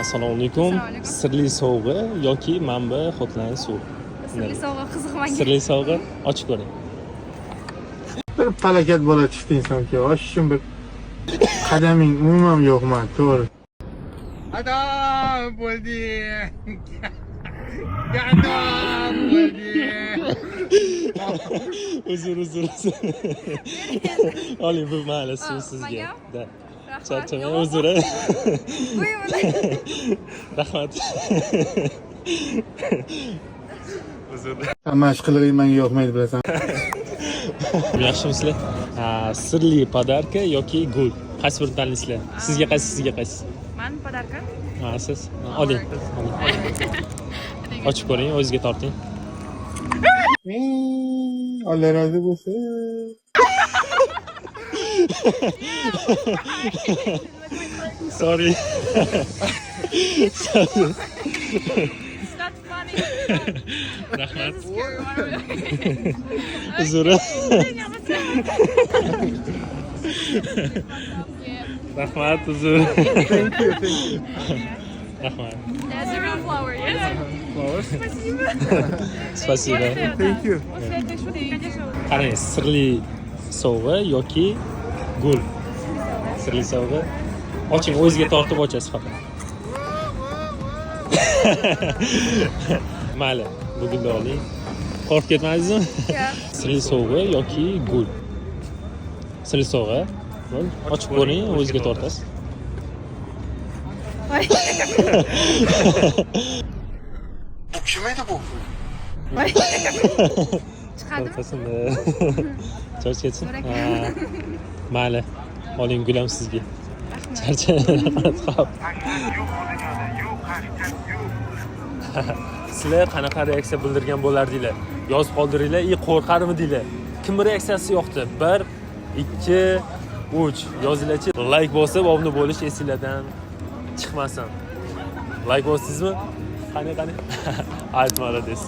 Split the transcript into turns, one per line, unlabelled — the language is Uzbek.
Assalomu alaykum. Sirli sovg'a yoki manba hotline suv.
Sirli sovg'a qiziqmagan.
Sirli sovg'a ochib ko'ring.
Bir falokat bola chiqdi insonga. Oshishim bir qadaming umuman yo'qman, to'g'ri. Adam bo'ldi. Adam bo'ldi.
Uzr. Oling bu mayli suv sizga. Da. Charchamang, uzr. Rahmat. Uzr.
Mashq qilg'ing menga yoqmaydi bilasan.
Yaxshimisizlar? Sirli podarka yoki gul? Qaysi birini tanlaysizlar? Sizga qaysi?
Men podarka.
Siz? Oling. Ochib ko'ring, o'zingizga torting.
Alloh rozi bo'lsin.
Sorry.
It's not funny.
Rahmat.
Scary one.
Uzr. Rahmat, uzr.
Thank you.
Rahmat.
There's a real flower, yes?
Flowers?
Спасибо.
Spasibo.
Thank you.
Qarang, sirli sovg'a yoki gul? Sirli sovg'a. Oching, o'zingizga tortib ochasiz faqat. Mayli, bugunni oling. Qo'rqib ketmadingizmi? Sirli sovg'a yoki gul? Sirli sovg'a. Ochib ko'ring, o'zingizga tortasiz.
Bu kim edi bu?
Chiqadimi?
Tortasin-da. Charch ketsin. Mayli, oling, gulam sizga. Charchamayman. Xo'p. Sizlar qanaqa reaksiya bildirgan bo'lardinglar? Yozib qoldiringlar, qo'rqarmidinglar? Kim reaksiyasi yo'qdi? 1, 2, 3 yozinglarchi. Like bosib, obuna bo'lish esingizdan chiqmasin. Like bosdingizmi? Qani. Ayt, молодец.